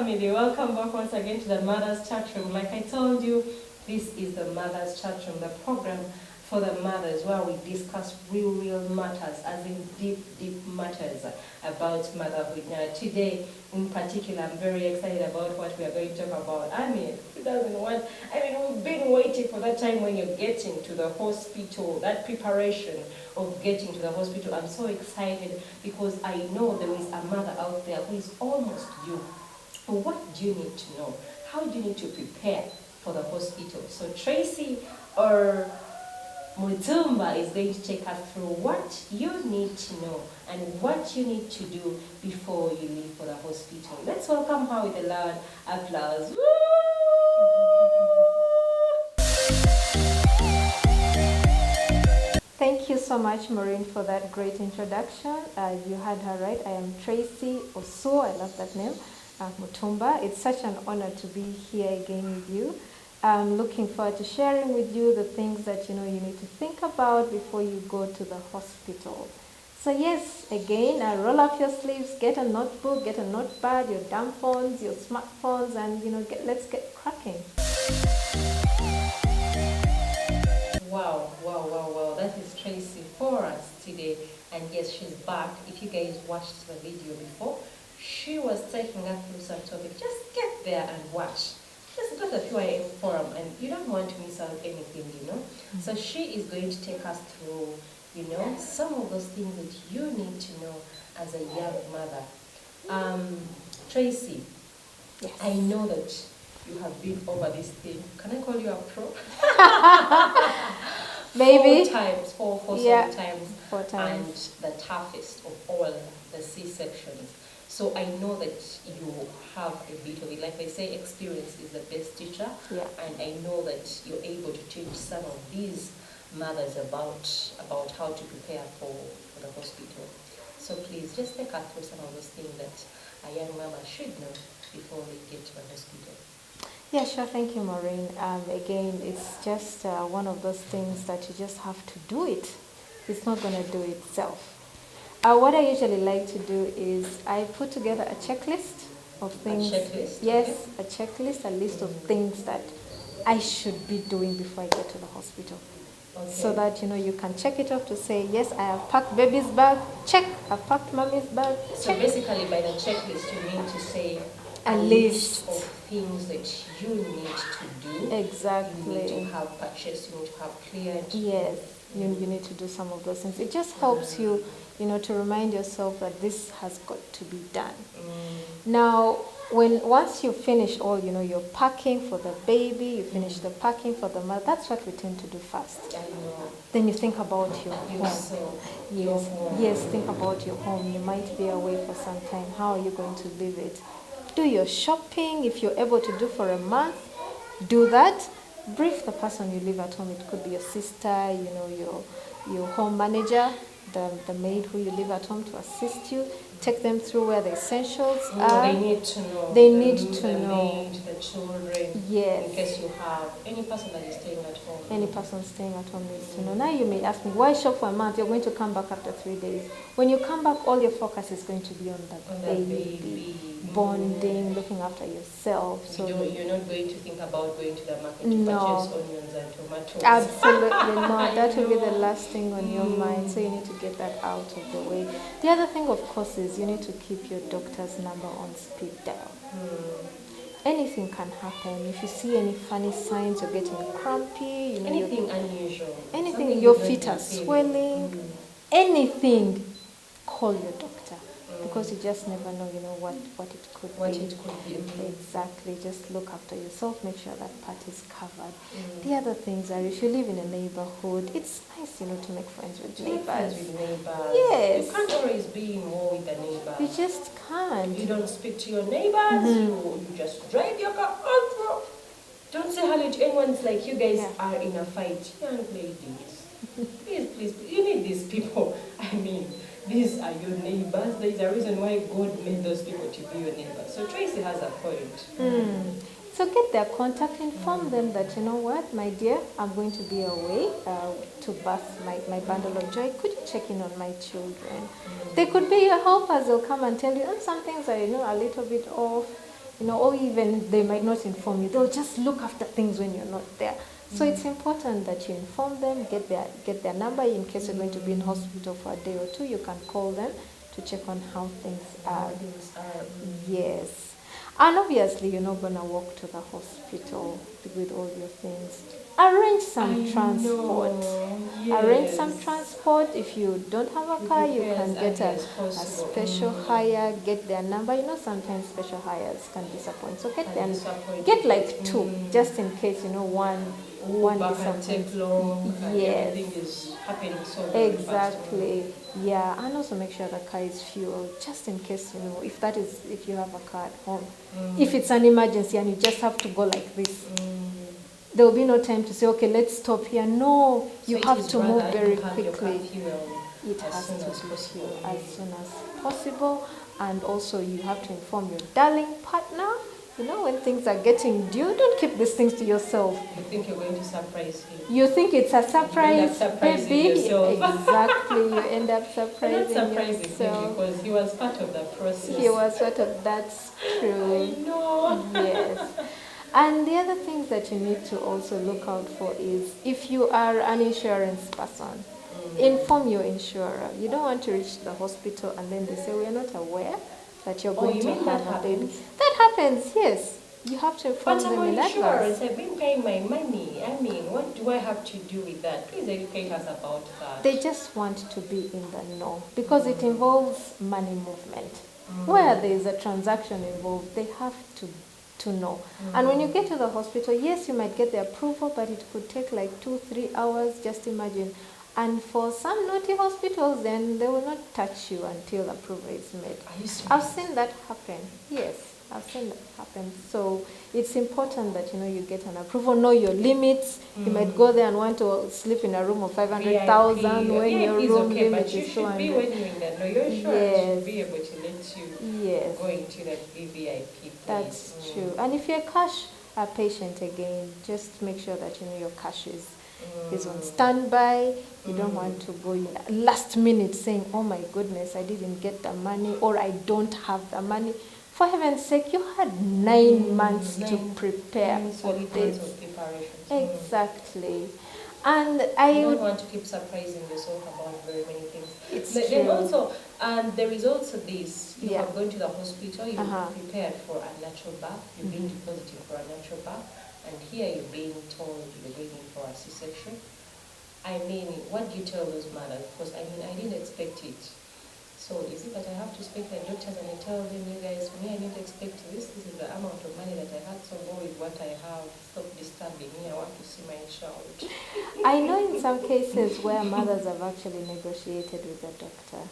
family, welcome back once again to the Mother's Chat Room. Like I told you, this is the Mother's Chat Room, the program for the mothers where we discuss real matters, as in deep matters about motherhood. Now today in particular, I'm very excited about what we are going to talk about. I mean, who doesn't want, we've been waiting for that time when you're getting to the hospital, that preparation of getting to the hospital. I'm so excited because I know there is a mother out there who is almost you. What do you need to know? How do you need to prepare for the hospital? So Tracy or Mutumba is going to take us through what you need to know and what you need to do before you leave for the hospital. Let's welcome her with a loud applause. Woo! Thank you so much, Maureen, for that great introduction. You had her right. I am Tracy.Osuo.M. I love that name. Mutumba. It's such an honor to be here again with you. I'm looking forward to sharing with you the things that you need to think about before you go to the hospital. So yes, again, roll up your sleeves, get a notebook, get a notepad, your dumb phones, your smartphones, and let's get cracking. Wow, that is Tracy for us today. And yes, she's back. If you guys watched the video before, she was taking us through some topic. Just get there and watch. Just go to the PYM forum and you don't want to miss out anything, Mm-hmm. So she is going to take us through, some of those things that you need to know as a young mother. Tracy, yes. I know that you have been over this thing. Can I call you a pro? Maybe. 4 times, four yeah. times. 4 times. And the toughest of all, the C-sections. So I know that you have a bit of it. Like they say, experience is the best teacher. Yeah. And I know that you're able to teach some of these mothers about how to prepare for the hospital. So please, just take us through some of those things that a young mama should know before they get to the hospital. Yeah, sure. Thank you, Maureen. Again, it's just one of those things that you just have to do it. It's not going to do itself. What I usually like to do is I put together a checklist of things. A checklist? Yes, okay. A checklist, a list of things that I should be doing before I get to the hospital. Okay. So that you can check it off to say, yes, I have packed baby's bag, check. I've packed mommy's bag, check. So basically by the checklist you mean to say a list of things that you need to do. Exactly. You need to have purchased, you need to have cleared. Yes, you need to do some of those things. It just helps you, to remind yourself that this has got to be done. Now, once you finish all, your packing for the baby, you finish the packing for the mother, that's what we tend to do first. I know. Then you think about your home. Yes, think about your home. You might be away for some time. How are you going to live it? Do your shopping. If you're able to do for a month, do that. Brief the person you live at home. It could be your sister, your home manager, the maid who you live at home to assist you. Take them through where the essentials are. They need to know. They need to know. Maid, the children. Yes. In case you have any person that is staying at home. Any person staying at home needs to know. Now you may ask me, why shop for a month? You're going to come back after 3 days. When you come back, all your focus is going to be on the baby. Bonding, looking after yourself. So you're not going to think about going to the market to purchase onions and tomatoes. Absolutely not. That will be the last thing on your mind. So you need to get that out of the way. The other thing, of course, is you need to keep your doctor's number on speed dial. Anything can happen. If you see any funny signs, you're getting crumpy, anything unusual, anything, your feet are swelling, anything, call your doctor. Because you just never know, what it could be. Exactly. Just look after yourself. Make sure that part is covered. The other things are, if you live in a neighborhood, it's nice, to make friends with neighbors. Yes. You can't always be in war with the neighbors. You just can't. You don't speak to your neighbors. You just drive your car all through. Don't say hello to anyone. It's like you guys are in a fight. Young ladies, please, you need these people. These are your neighbors. There is a reason why God made those people to be your neighbors. So Tracy has a point. So get their contact, inform them that, my dear, I'm going to be away to birth my bundle of joy. Could you check in on my children? They could be your helpers. They'll come and tell you, some things are, a little bit off. or even they might not inform you. They'll just look after things when you're not there. So it's important that you inform them, get their number. In case you're going to be in hospital for a day or two, you can call them to check on how things are. Yes. And obviously, you're not going to walk to the hospital with all your things. Arrange some transport. Yes. Arrange some transport. If you don't have a car, you can get a special hire, get their number. Sometimes special hires can disappoint. So get like two, just in case, one disappoints. Yes. Everything is happening so exactly. Yeah, and also make sure the car is fueled, just in case, if you have a car at home. If it's an emergency and you just have to go like this, there will be no time to say, okay, let's stop here. No, you have to move very quickly. It has to be fueled as soon as possible. And also you have to inform your darling partner. When things are getting due, don't keep these things to yourself. You think you're going to surprise him. You think it's a surprise, baby. Yourself. Exactly. You end up surprising yourself. Him because he was part of the process. That's true. I know. Yes. And the other things that you need to also look out for is if you are an insurance person, inform your insurer. You don't want to reach the hospital and then they say, we are not aware that you're going to have a baby. That happens, yes. You have to inform them in advance. But I'm insurance, I've been paying my money. I mean, what do I have to do with that? Please educate us about that. They just want to be in the know because it involves money movement. Where there is a transaction involved, they have to know. And when you get to the hospital, yes, you might get the approval, but it could take like 2-3 hours, just imagine. And for some naughty hospitals, then they will not touch you until approval is made. I've seen that happen. Yes, I've seen that happen. So it's important that you get an approval, know your limits. You might go there and want to sleep in a room of 500,000 when your room limit is 200. But you should be when you're in that. No, your insurance should be able to let you go into that VVIP place. That's true. And if you're a cash patient again, just make sure that your cash is on standby. You don't want to go in last minute saying, oh my goodness, I didn't get the money or I don't have the money. For heaven's sake, you had 9 months to prepare for this. Exactly. And you don't want to keep surprising yourself about very many things. It's true. Then also, there is also this. You have gone to the hospital, you've prepared for a natural birth, you've been positive for a natural birth, and here you're being told you're going in for a C-section. I mean, what do you tell those mothers? Because I didn't expect it. So is it that I have to speak to the doctors and I tell them, you guys, me, I didn't expect this. This is the amount of money that I had, so go with what I have. Stop disturbing me. I want to see my child. I know in some cases where mothers have actually negotiated with the doctor.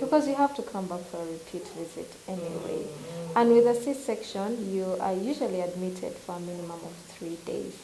Because you have to come back for a repeat visit anyway. And with a C-section, you are usually admitted for a minimum of 3 days.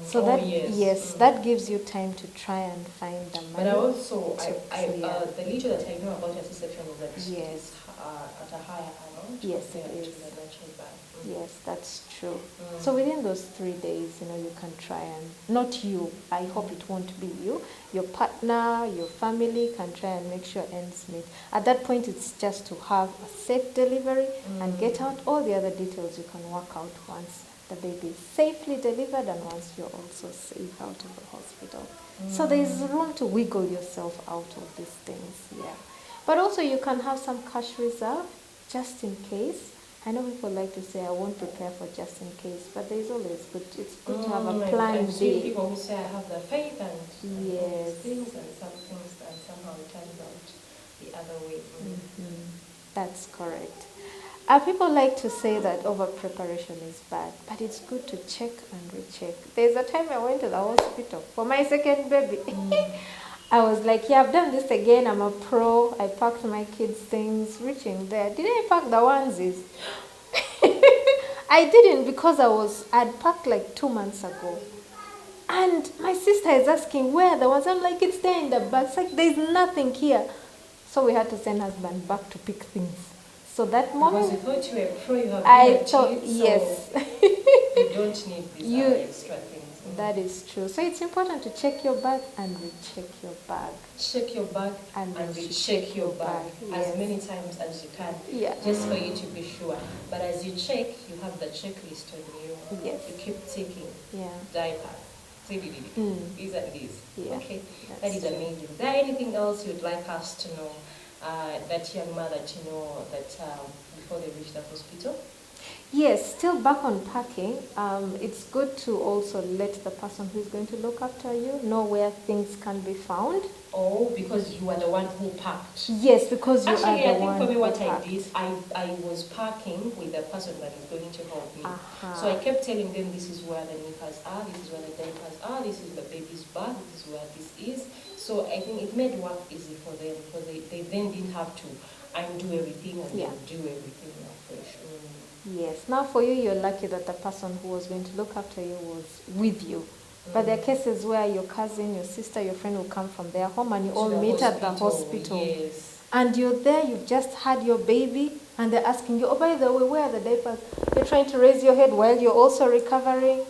So that gives you time to try and find the money. But also, the little that I know about a C-section is that it's at a higher amount. Yes, it is. To the natural birth. Yes, that's true. So within those 3 days, you can try and, not you, I hope it won't be you, your partner, your family can try and make sure ends meet. At that point, it's just to have a safe delivery and get out all the other details you can work out once the baby is safely delivered and once you're also safe out of the hospital. So there's room to wiggle yourself out of these things, yeah. But also you can have some cash reserve just in case. I know people like to say, I won't prepare for just in case, but there's always it's good to have a plan B. People who say, I have the faith and things and some things, and somehow it turns out the other way. That's correct. People like to say that over-preparation is bad, but it's good to check and recheck. There's a time I went to the hospital for my second baby. I was like, yeah, I've done this again. I'm a pro. I packed my kids' things. Reaching there, did I pack the onesies? I didn't because I'd packed like 2 months ago. And my sister is asking, where are the ones? I'm like, it's there in the bag. It's like, there's nothing here. So we had to send husband back to pick things. So that moment... Because you thought you were pro, you have kids, yes. so you don't need these extra things. That is true. So it's important to check your bag and recheck your bag. Check your bag and recheck your bag as many times as you can, just for you to be sure. But as you check, you have the checklist on you. Yes. You keep ticking. Yeah. Diaper. These and these. Yeah. Okay. That is amazing. Is there anything else you'd like us to know, that young mother to know that before they reach the hospital? Yes, still back on packing, it's good to also let the person who is going to look after you know where things can be found. Oh, because you are the one who packed. Yes, because you Actually, are the one who packed. Actually, I think for me what packed. I did, I was packing with the person that is going to help me. So I Uh-huh. kept telling them this is where the knickers are, this is where the diapers are, this is the baby's bag, this is where this is. So I think it made work easy for them because they then didn't have to undo everything and do everything afresh. Yes. Now for you, you're lucky that the person who was going to look after you was with you. But there are cases where your cousin, your sister, your friend will come from their home and you all meet at the hospital. Yes. And you're there, you've just had your baby, and they're asking you, oh, by the way, where are the diapers? You're trying to raise your head while you're also recovering.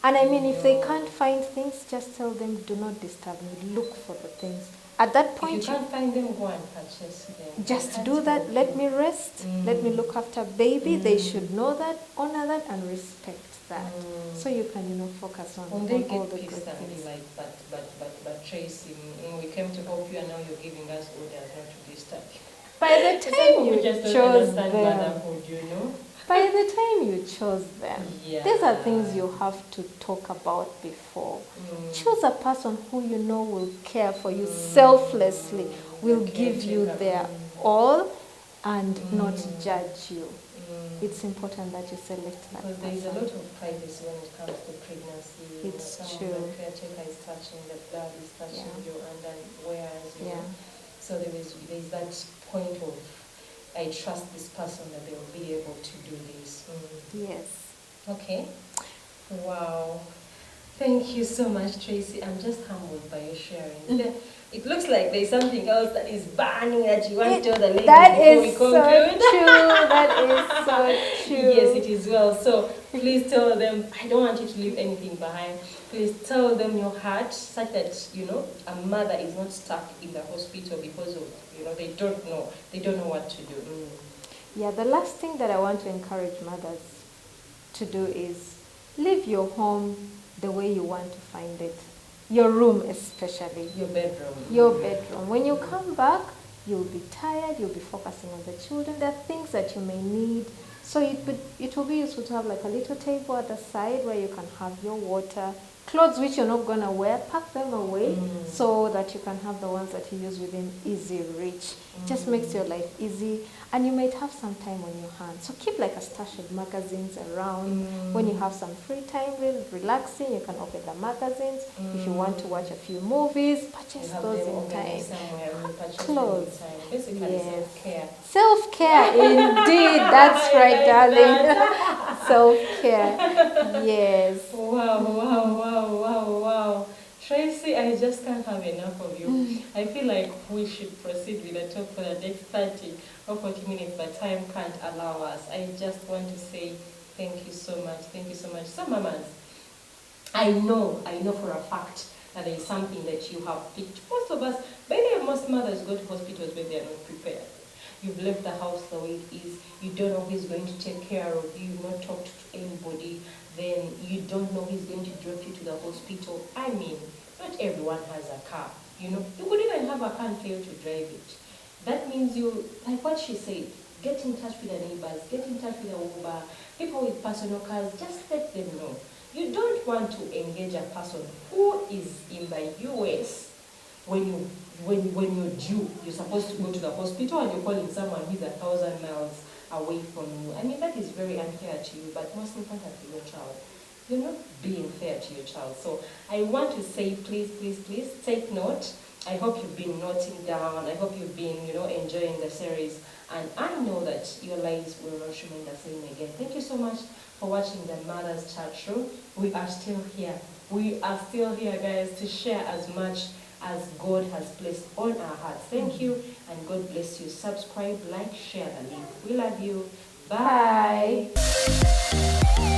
And I mean, if they can't find things, just tell them, do not disturb me, look for the things. At that point, if you can't find them, go and purchase them. Just do that. Let me rest. Let me look after baby. They should know that, honor that, and respect that. So you can, focus on When they all get the good pissed and be things. like, but Tracy, we came to help you and now you're giving us orders not to disturb you. By the time you just chose don't them, motherhood, by the time you chose them, these are things you Yeah. have to talk about before. Choose a person who you know will care for you selflessly, will give you their all, and not judge you. It's important that you select that Because person. there is a lot of privacy when it comes to pregnancy. It's Some true. of the caretaker is touching, the blood is touching you, and then whereas, so there's that point of, I trust this person that they will be able to do this. Yes. Okay. Wow. Thank you so much, Tracy. I'm just humbled by your sharing. It looks like there's something else that is burning that you want to tell the ladies before we conclude. That is so true. Yes, it is well. So please tell them, I don't want you to leave anything behind. Please tell them your heart such that, a mother is not stuck in the hospital because of, they don't know what to do. Yeah, the last thing that I want to encourage mothers to do is leave your home the way you want to find it. Your room especially. Your bedroom. Your bedroom. When you come back, you'll be tired, you'll be focusing on the children. There are things that you may need. So it will be useful to have like a little table at the side where you can have your water. Clothes which you're not going to wear, pack them away so that you can have the ones that you use within easy reach. Just makes your life easy. And you might have some time on your hands. So keep like a stash of magazines around. When you have some free time, relaxing, you can open the magazines. If you want to watch a few movies, purchase those in time. Clothes. Basically, self-care. Self-care, indeed. That's right, darling. Self-care. Yes. Wow. Tracy, I just can't have enough of you. I feel like we should proceed with the talk for the next 30 or 40 minutes, but time can't allow us. I just want to say thank you so much. Thank you so much. So, mamas, I know for a fact that there is something that you have picked. Most of us, most mothers go to hospitals when they are not prepared. You've left the house the way it is. You don't know who's going to take care of you. You've not talked to anybody. Then you don't know who's going to drop you to the hospital. I mean, not everyone has a car. You could even have a car and fail to drive it. That means like what she said, get in touch with the neighbors, get in touch with the Uber, people with personal cars, just let them know. You don't want to engage a person who is in the US when you're due. You're supposed to go to the hospital and you're calling someone who's 1,000 miles away from you. I mean, that is very unfair to you, but most importantly, your child. You're not being fair to your child. So I want to say, please take note. I hope you've been noting down. I hope you've been, enjoying the series. And I know that your lives will not remain the same again. Thank you so much for watching the Mother's Chat Room. We are still here. We are still here, guys, to share as much as God has placed on our hearts. Thank you, and God bless you. Subscribe, like, share the link. We love you. Bye. Bye.